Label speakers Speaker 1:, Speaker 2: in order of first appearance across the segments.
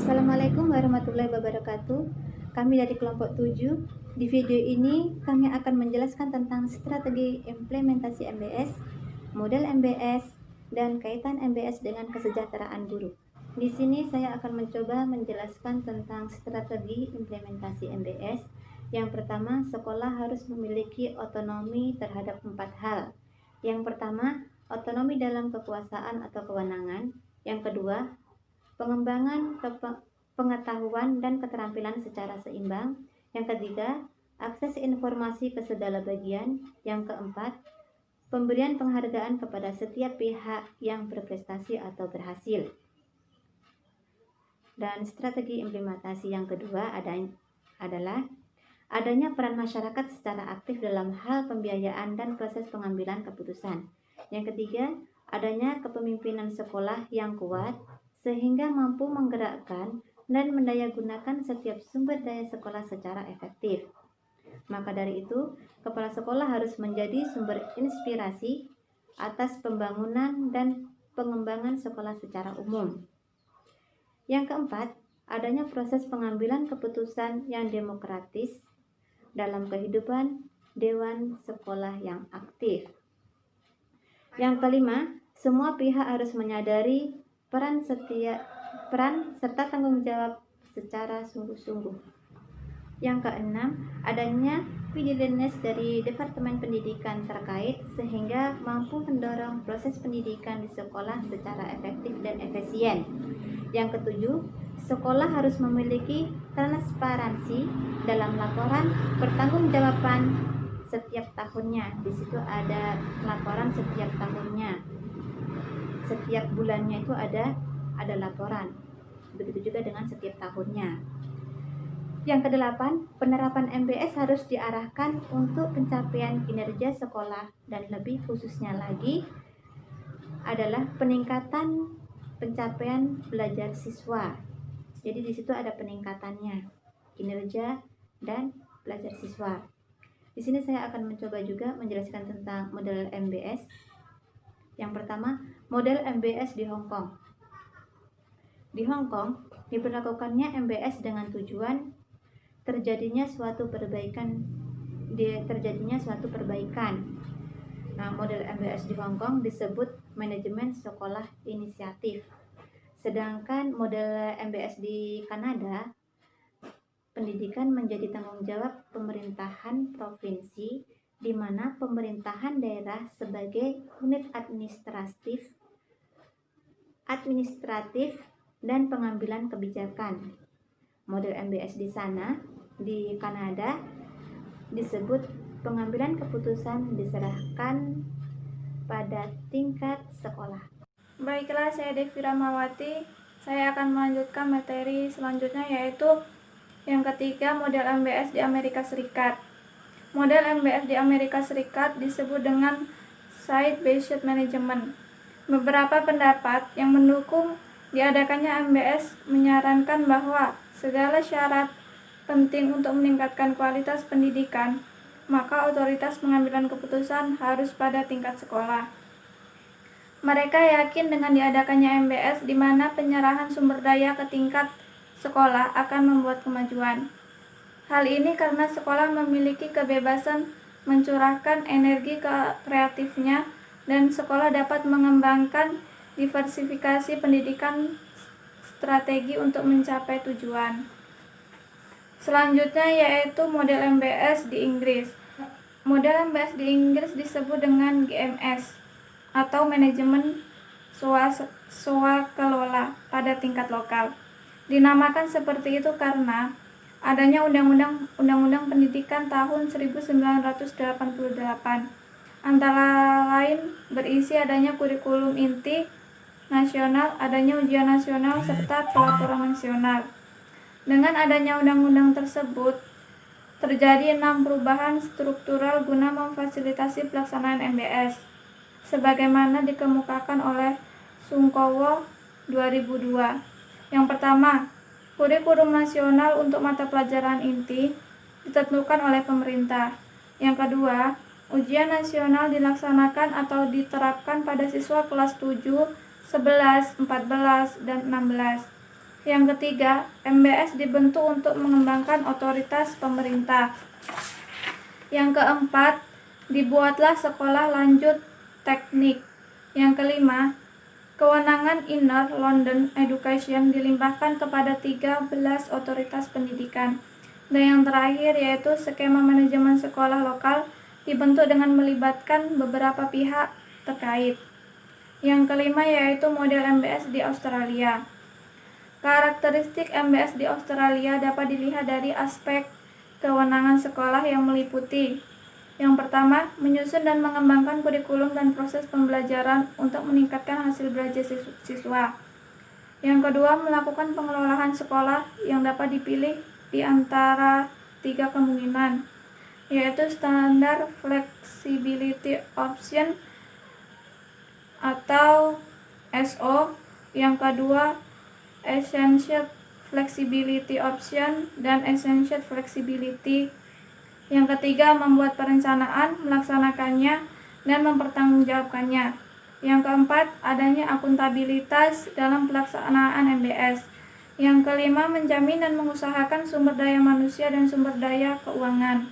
Speaker 1: Assalamualaikum warahmatullahi wabarakatuh. Kami dari kelompok 7. Di video ini kami akan menjelaskan tentang strategi implementasi MBS, model MBS, dan kaitan MBS dengan kesejahteraan guru. Di sini saya akan mencoba menjelaskan tentang strategi implementasi MBS. Yang pertama, sekolah harus memiliki otonomi terhadap 4 hal. Yang pertama, otonomi dalam kekuasaan atau kewenangan. Yang kedua, pengembangan pengetahuan dan keterampilan secara seimbang. Yang ketiga, akses informasi ke segala bagian. Yang keempat, pemberian penghargaan kepada setiap pihak yang berprestasi atau berhasil. Dan strategi implementasi yang kedua adalah adanya peran masyarakat secara aktif dalam hal pembiayaan dan proses pengambilan keputusan. Yang ketiga, adanya kepemimpinan sekolah yang kuat sehingga mampu menggerakkan dan mendayagunakan setiap sumber daya sekolah secara efektif. Maka dari itu, kepala sekolah harus menjadi sumber inspirasi atas pembangunan dan pengembangan sekolah secara umum. Yang keempat, adanya proses pengambilan keputusan yang demokratis dalam kehidupan dewan sekolah yang aktif. Yang kelima, semua pihak harus menyadari peran serta tanggung jawab secara sungguh-sungguh. Yang keenam, adanya vigilance dari Departemen Pendidikan terkait sehingga mampu mendorong proses pendidikan di sekolah secara efektif dan efisien. Yang ketujuh, sekolah harus memiliki transparansi dalam laporan pertanggungjawaban setiap tahunnya. Di situ ada laporan setiap tahunnya. Setiap bulannya itu ada laporan. Begitu juga dengan setiap tahunnya. Yang kedelapan, penerapan MBS harus diarahkan untuk pencapaian kinerja sekolah dan lebih khususnya lagi adalah peningkatan pencapaian belajar siswa. Jadi di situ ada peningkatannya, kinerja dan belajar siswa. Di sini saya akan mencoba juga menjelaskan tentang model MBS. Yang pertama, model MBS di Hong Kong. Di Hong Kong, diberlakukannya MBS dengan tujuan terjadinya suatu perbaikan. Nah, model MBS di Hong Kong disebut manajemen sekolah inisiatif. Sedangkan model MBS di Kanada, pendidikan menjadi tanggung jawab pemerintahan provinsi, di mana pemerintahan daerah sebagai unit administratif dan pengambilan kebijakan. Model MBS di sana, di Kanada, disebut pengambilan keputusan diserahkan pada tingkat sekolah.
Speaker 2: Baiklah, saya Devi Ramawati. Saya akan melanjutkan materi selanjutnya, yaitu yang ketiga, model MBS di Amerika Serikat. Model MBS di Amerika Serikat disebut dengan Site-Based Management. Beberapa pendapat yang mendukung diadakannya MBS menyarankan bahwa segala syarat penting untuk meningkatkan kualitas pendidikan, maka otoritas pengambilan keputusan harus pada tingkat sekolah. Mereka yakin dengan diadakannya MBS di mana penyerahan sumber daya ke tingkat sekolah akan membuat kemajuan. Hal ini karena sekolah memiliki kebebasan mencurahkan energi kreatifnya dan sekolah dapat mengembangkan diversifikasi pendidikan strategi untuk mencapai tujuan. Selanjutnya yaitu model MBS di Inggris. Model MBS di Inggris disebut dengan GMS atau manajemen swakelola pada tingkat lokal. Dinamakan seperti itu karena adanya Undang-Undang Pendidikan tahun 1988. Antara lain berisi adanya kurikulum inti nasional, adanya ujian nasional, serta pelaporan nasional. Dengan adanya undang-undang tersebut, terjadi 6 perubahan struktural guna memfasilitasi pelaksanaan MBS, sebagaimana dikemukakan oleh Sungkowo 2002. Yang pertama, kurikulum nasional untuk mata pelajaran inti ditentukan oleh pemerintah. Yang kedua, ujian nasional dilaksanakan atau diterapkan pada siswa kelas 7, 11, 14, dan 16. Yang ketiga, MBS dibentuk untuk mengembangkan otoritas pemerintah. Yang keempat, dibuatlah sekolah lanjut teknik. Yang kelima, kewenangan Inner London Education dilimpahkan kepada 13 otoritas pendidikan. Dan yang terakhir yaitu skema manajemen sekolah lokal dibentuk dengan melibatkan beberapa pihak terkait. Yang kelima yaitu model MBS di Australia. Karakteristik MBS di Australia dapat dilihat dari aspek kewenangan sekolah yang meliputi: yang pertama, menyusun dan mengembangkan kurikulum dan proses pembelajaran untuk meningkatkan hasil belajar siswa. Yang kedua, melakukan pengelolaan sekolah yang dapat dipilih di antara 3 kemungkinan, yaitu standar flexibility option atau SO. Yang kedua, essential flexibility option dan essential flexibility. Yang ketiga, membuat perencanaan, melaksanakannya, dan mempertanggungjawabkannya. Yang keempat, adanya akuntabilitas dalam pelaksanaan MBS. Yang kelima, menjamin dan mengusahakan sumber daya manusia dan sumber daya keuangan.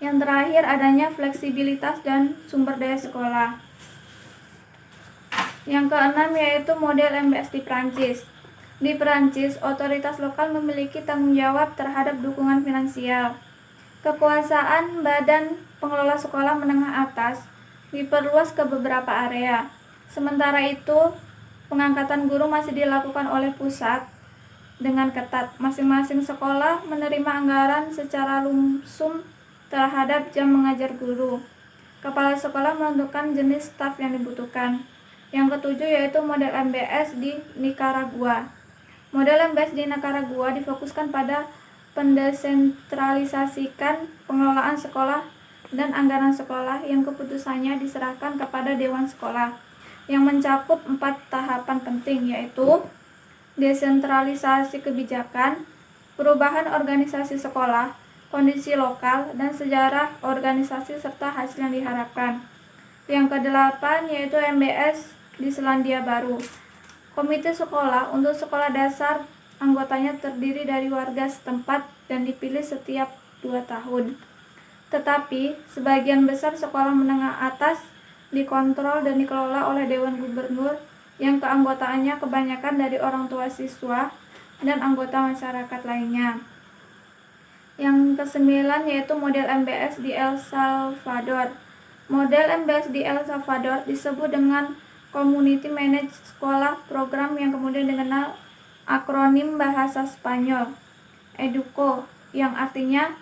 Speaker 2: Yang terakhir, adanya fleksibilitas dan sumber daya sekolah. Yang keenam yaitu model MBS di Prancis. Di Prancis, otoritas lokal memiliki tanggung jawab terhadap dukungan finansial. Kekuasaan badan pengelola sekolah menengah atas diperluas ke beberapa area. Sementara itu, pengangkatan guru masih dilakukan oleh pusat dengan ketat. Masing-masing sekolah menerima anggaran secara lumsum terhadap jam mengajar guru. Kepala sekolah menentukan jenis staf yang dibutuhkan. Yang ketujuh yaitu model MBS di Nicaragua. Model MBS di Nicaragua difokuskan pada pendesentralisasikan pengelolaan sekolah dan anggaran sekolah yang keputusannya diserahkan kepada Dewan Sekolah, yang mencakup 4 tahapan penting, yaitu desentralisasi kebijakan, perubahan organisasi sekolah, kondisi lokal, dan sejarah organisasi serta hasil yang diharapkan. Yang kedelapan yaitu MBS di Selandia Baru. Komite sekolah untuk sekolah dasar, anggotanya terdiri dari warga setempat dan dipilih setiap 2 tahun. Tetapi, sebagian besar sekolah menengah atas dikontrol dan dikelola oleh Dewan Gubernur yang keanggotaannya kebanyakan dari orang tua siswa dan anggota masyarakat lainnya. Yang kesembilan yaitu model MBS di El Salvador. Model MBS di El Salvador disebut dengan Community Managed Sekolah Program yang kemudian dikenal akronim bahasa Spanyol EDUCO, yang artinya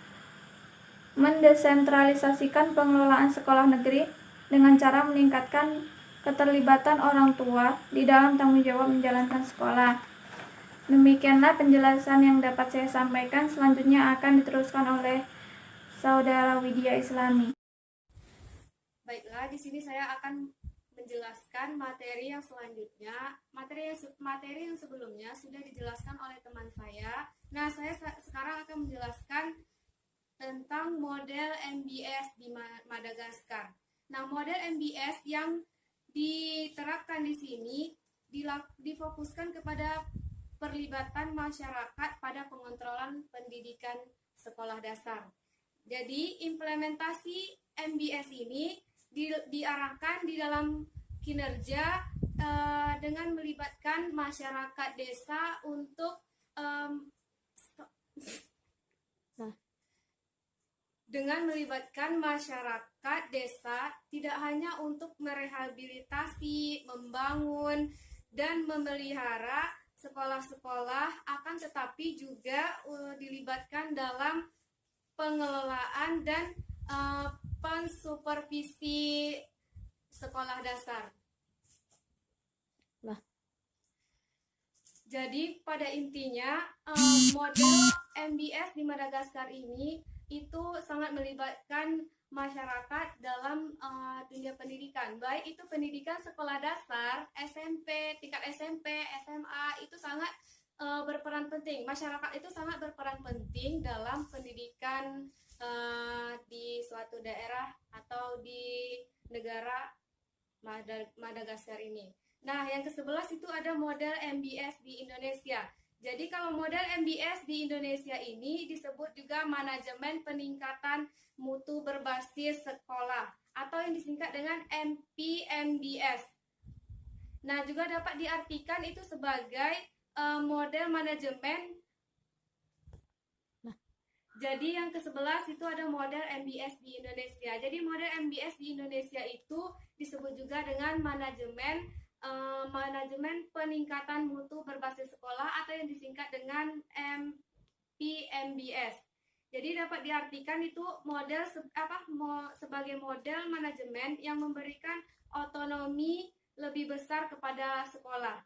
Speaker 2: mendesentralisasikan pengelolaan sekolah negeri dengan cara meningkatkan keterlibatan orang tua di dalam tanggung jawab menjalankan sekolah. Demikianlah penjelasan yang dapat saya sampaikan. Selanjutnya akan diteruskan oleh Saudara Widya Islami.
Speaker 3: Baiklah, di sini saya akan menjelaskan materi yang selanjutnya. Materi yang sebelumnya sudah dijelaskan oleh teman saya. Nah, saya sekarang akan menjelaskan tentang model MBS di Madagaskar. Nah, model MBS yang diterapkan di sini difokuskan kepada perlibatan masyarakat pada pengontrolan pendidikan sekolah dasar. Jadi, implementasi MBS ini diarahkan di dalam kinerja dengan melibatkan masyarakat desa untuk tidak hanya untuk merehabilitasi, membangun, dan memelihara sekolah-sekolah, akan tetapi juga dilibatkan dalam pengelolaan dan pensupervisi sekolah dasar. Jadi pada intinya model MBS di Madagaskar ini itu sangat melibatkan masyarakat dalam dunia pendidikan, baik itu pendidikan sekolah dasar, SMP, tingkat SMP, SMA, itu sangat berperan penting. Masyarakat itu sangat berperan penting dalam pendidikan di suatu daerah atau di negara Madagaskar ini. Nah, yang ke-11 itu ada model MBS di Indonesia. Jadi kalau model MBS di Indonesia ini disebut juga manajemen peningkatan mutu berbasis sekolah atau yang disingkat dengan MPMBS. Nah, juga dapat diartikan itu sebagai model manajemen. Jadi yang ke-11 itu ada model MBS di Indonesia. Jadi model MBS di Indonesia itu disebut juga dengan manajemen peningkatan mutu berbasis sekolah atau yang disingkat dengan MPMBS. Jadi dapat diartikan itu model sebagai model manajemen yang memberikan otonomi lebih besar kepada sekolah.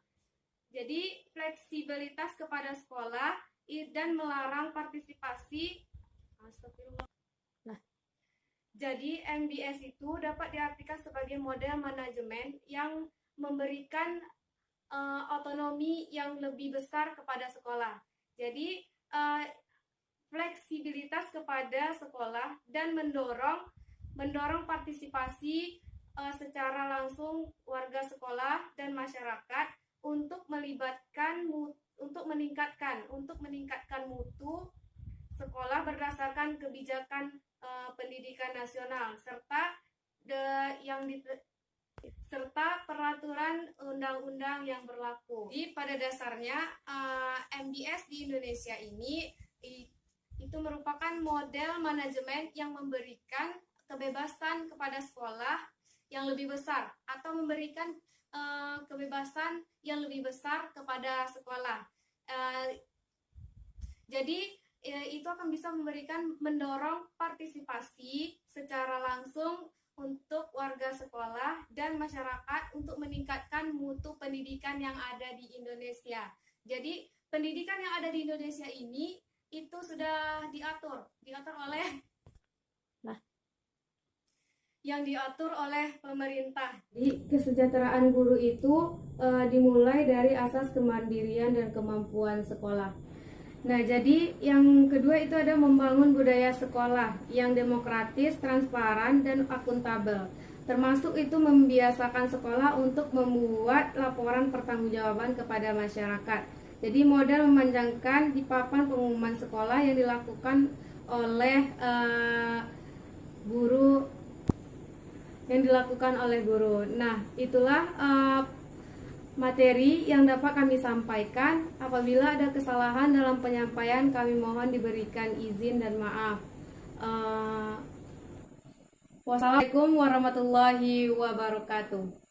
Speaker 3: Jadi fleksibilitas kepada sekolah dan melarang partisipasi. Jadi MBS itu dapat diartikan sebagai model manajemen yang memberikan otonomi yang lebih besar kepada sekolah. Jadi fleksibilitas kepada sekolah dan mendorong partisipasi secara langsung warga sekolah dan masyarakat untuk meningkatkan mutu sekolah berdasarkan kebijakan pendidikan nasional serta peraturan undang-undang yang berlaku. Jadi pada dasarnya MBS di Indonesia ini itu merupakan model manajemen yang memberikan kebebasan kepada sekolah yang lebih besar atau memberikan kebebasan yang lebih besar kepada sekolah. Jadi itu akan bisa mendorong partisipasi secara langsung untuk warga sekolah dan masyarakat untuk meningkatkan mutu pendidikan yang ada di Indonesia. Jadi pendidikan yang ada di Indonesia ini itu sudah diatur oleh pemerintah. Jadi kesejahteraan guru itu dimulai dari asas kemandirian dan kemampuan sekolah. Nah, jadi yang kedua itu ada membangun budaya sekolah yang demokratis, transparan, dan akuntabel. Termasuk itu membiasakan sekolah untuk membuat laporan pertanggungjawaban kepada masyarakat. Jadi model memanjangkan di papan pengumuman sekolah yang dilakukan oleh guru. Nah, itulah materi yang dapat kami sampaikan. Apabila ada kesalahan dalam penyampaian, kami mohon diberikan izin dan maaf. Wassalamualaikum warahmatullahi wabarakatuh.